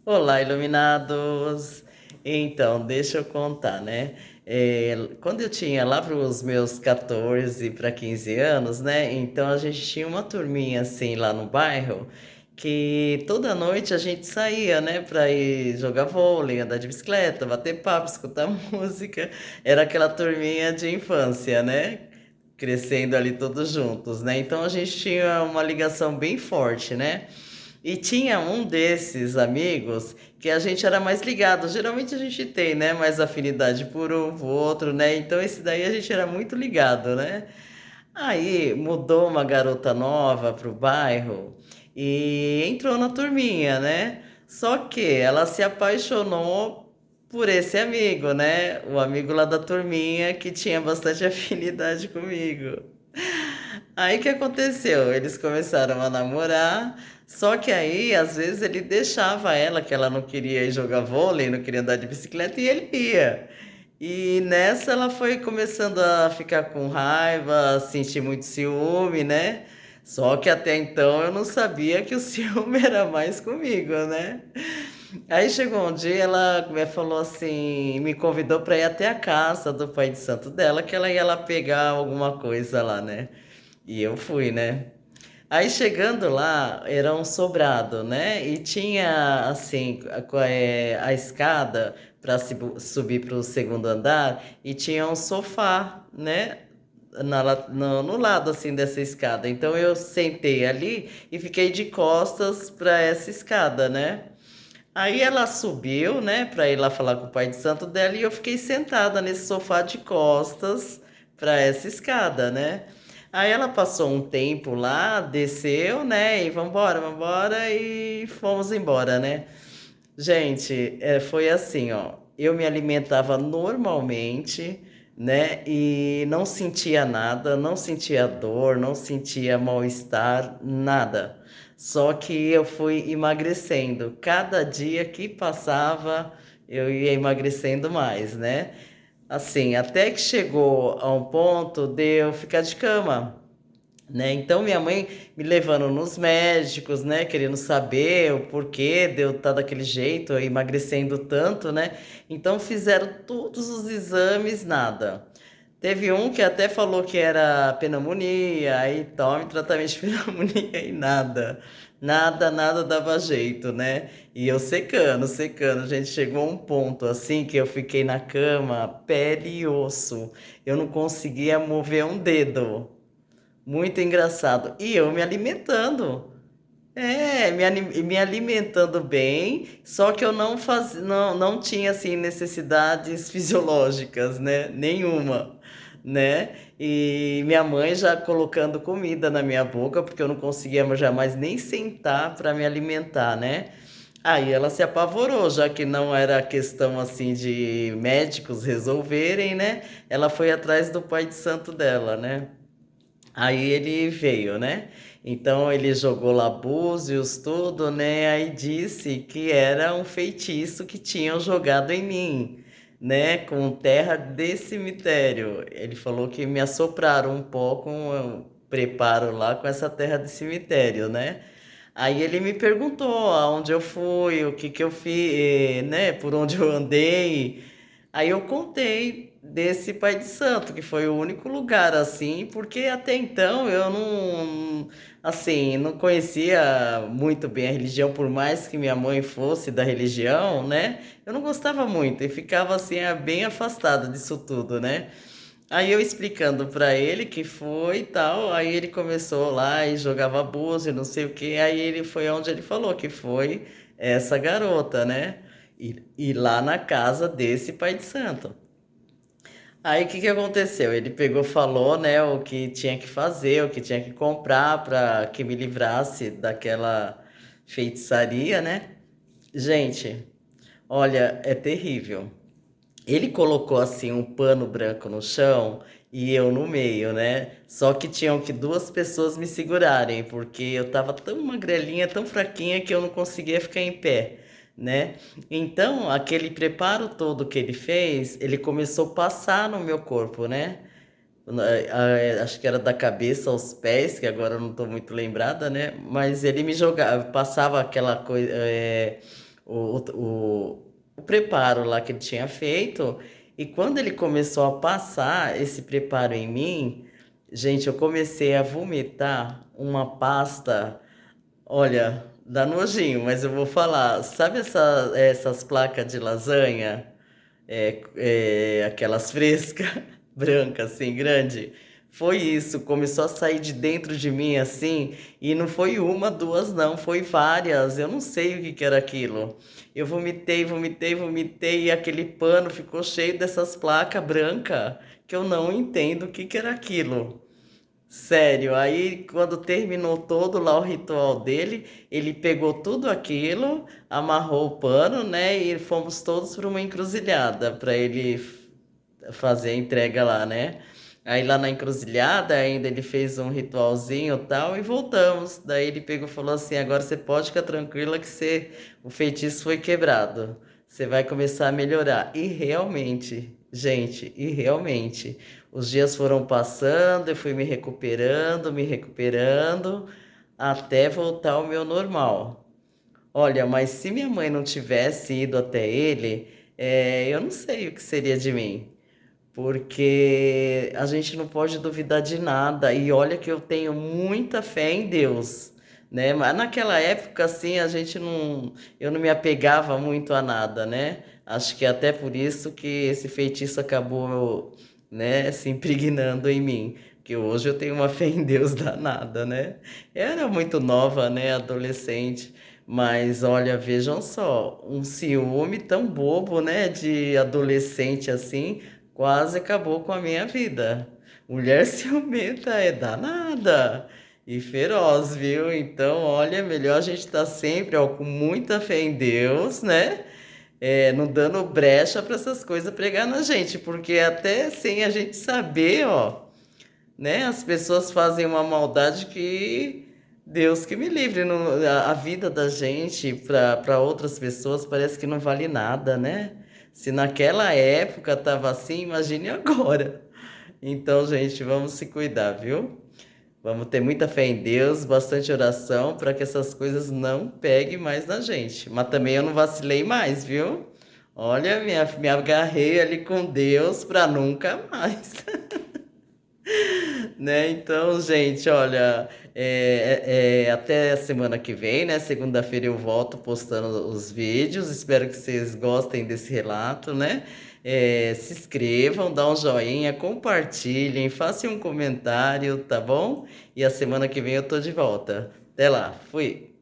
Olá, iluminados! Então, deixa eu contar, né? Quando eu tinha lá para os meus 14 para 15 anos, né? Então a gente tinha uma turminha assim lá no bairro que toda noite a gente saía, né? Para ir jogar vôlei, andar de bicicleta, bater papo, escutar música. Era aquela turminha de infância, né? Crescendo ali todos juntos, né? Então a gente tinha uma ligação bem forte, né? E tinha um desses amigos que a gente era mais ligado. Geralmente a gente tem, né, mais afinidade por um, por outro, né? Então esse daí a gente era muito ligado, né? Aí mudou uma garota nova pro bairro e entrou na turminha, né? Só que ela se apaixonou por esse amigo, né? O amigo lá da turminha que tinha bastante afinidade comigo. Aí o que aconteceu? Eles começaram a namorar, só que aí às vezes ele deixava ela, que ela não queria ir jogar vôlei, não queria andar de bicicleta, e ele ia. E nessa ela foi começando a ficar com raiva, a sentir muito ciúme, né? Só que até então eu não sabia que o ciúme era mais comigo, né? Aí chegou um dia, ela me falou assim, me convidou para ir até a casa do pai de santo dela, que ela ia lá pegar alguma coisa lá, né? E eu fui, né? Aí chegando lá, era um sobrado, né? E tinha, assim, a escada para subir para o segundo andar e tinha um sofá, né? No lado, assim, dessa escada. Então eu sentei ali e fiquei de costas para essa escada, né? Aí ela subiu, né, para ir lá falar com o pai de santo dela e eu fiquei sentada nesse sofá de costas para essa escada, né? Aí ela passou um tempo lá, desceu, né, e vambora, vambora e fomos embora, né? Gente, foi assim, ó. Eu me alimentava normalmente, né? E não sentia nada, não sentia dor, não sentia mal-estar, nada. Só que eu fui emagrecendo. Cada dia que passava, eu ia emagrecendo mais, né? Assim, até que chegou a um ponto de eu ficar de cama, né? Então minha mãe me levando nos médicos, né, querendo saber o porquê de eu estar daquele jeito, eu emagrecendo tanto, né? Então fizeram todos os exames, nada. Teve um que até falou que era pneumonia, aí tome tratamento de pneumonia e nada. Nada, nada dava jeito, né? E eu secando, secando. Gente, chegou um ponto assim que eu fiquei na cama, pele e osso. Eu não conseguia mover um dedo. Muito engraçado. E eu me alimentando. Me alimentando bem, só que eu não tinha assim necessidades fisiológicas, né? Nenhuma, né? E minha mãe já colocando comida na minha boca, porque eu não conseguia jamais nem sentar para me alimentar, né? Aí ela se apavorou, já que não era questão assim de médicos resolverem, né? Ela foi atrás do pai de santo dela, né? Aí ele veio, né? Então ele jogou lá búzios, tudo, né? Aí disse que era um feitiço que tinham jogado em mim, né? Com terra de cemitério. Ele falou que me assopraram um pouco, um preparo lá com essa terra de cemitério, né? Aí ele me perguntou aonde eu fui, o que que eu fiz, né? Por onde eu andei. Aí eu contei desse Pai de Santo, que foi o único lugar assim, porque até então eu não, assim, não conhecia muito bem a religião, por mais que minha mãe fosse da religião, né? Eu não gostava muito e ficava assim, bem afastada disso tudo, né? Aí eu explicando pra ele que foi e tal, aí ele começou lá e jogava búzio, não sei o quê, aí ele foi onde ele falou que foi essa garota, né? E lá na casa desse pai de santo. Aí o que que aconteceu? Ele pegou, falou, né, o que tinha que fazer, o que tinha que comprar para que me livrasse daquela feitiçaria, né? Gente, olha, é terrível. Ele colocou assim um pano branco no chão e eu no meio, né? Só que tinham que duas pessoas me segurarem, porque eu tava tão magrelinha, tão fraquinha que eu não conseguia ficar em pé, né? Então, aquele preparo todo que ele fez, ele começou a passar no meu corpo, né? Acho que era da cabeça aos pés, que agora eu não estou muito lembrada, né? Mas ele me jogava, passava aquela coisa, o preparo lá que ele tinha feito. E quando ele começou a passar esse preparo em mim, gente, eu comecei a vomitar uma pasta. Olha, dá nojinho, mas eu vou falar. Sabe essas placas de lasanha? Aquelas frescas, brancas, assim, grande. Foi isso, começou a sair de dentro de mim assim, e não foi uma, duas, não, foi várias. Eu não sei o que que era aquilo. Eu vomitei, vomitei, vomitei, e aquele pano ficou cheio dessas placas brancas, que eu não entendo o que que era aquilo. Sério, aí quando terminou todo lá o ritual dele, ele pegou tudo aquilo, amarrou o pano, né? E fomos todos para uma encruzilhada para ele fazer a entrega lá, né? Aí lá na encruzilhada ainda ele fez um ritualzinho e tal e voltamos. Daí ele pegou e falou assim: agora você pode ficar tranquila que o feitiço foi quebrado. Você vai começar a melhorar. E realmente, gente, e realmente, os dias foram passando, eu fui me recuperando, até voltar ao meu normal. Olha, mas se minha mãe não tivesse ido até ele, eu não sei o que seria de mim. Porque a gente não pode duvidar de nada. E olha que eu tenho muita fé em Deus, né? Mas naquela época, assim, eu não me apegava muito a nada, né? Acho que até por isso que esse feitiço acabou, né, se impregnando em mim. Porque hoje eu tenho uma fé em Deus danada, né? Eu era muito nova, né? Adolescente. Mas olha, vejam só, um ciúme tão bobo, né? De adolescente assim quase acabou com a minha vida. Mulher ciumenta é danada e feroz, viu? Então, olha, melhor a gente estar sempre, ó, com muita fé em Deus, né? Não dando brecha para essas coisas pregar na gente, porque até sem a gente saber, ó, né? As pessoas fazem uma maldade que Deus que me livre, a vida da gente para outras pessoas parece que não vale nada, né? Se naquela época tava assim, imagine agora. Então, gente, vamos se cuidar, viu? Vamos ter muita fé em Deus, bastante oração para que essas coisas não peguem mais na gente. Mas também eu não vacilei mais, viu? Olha, me agarrei ali com Deus para nunca mais. Né? Então, gente, olha, até a semana que vem, né? Segunda-feira eu volto postando os vídeos. Espero que vocês gostem desse relato, né? Se inscrevam, dá um joinha, compartilhem, façam um comentário, tá bom? E a semana que vem eu tô de volta. Até lá, fui!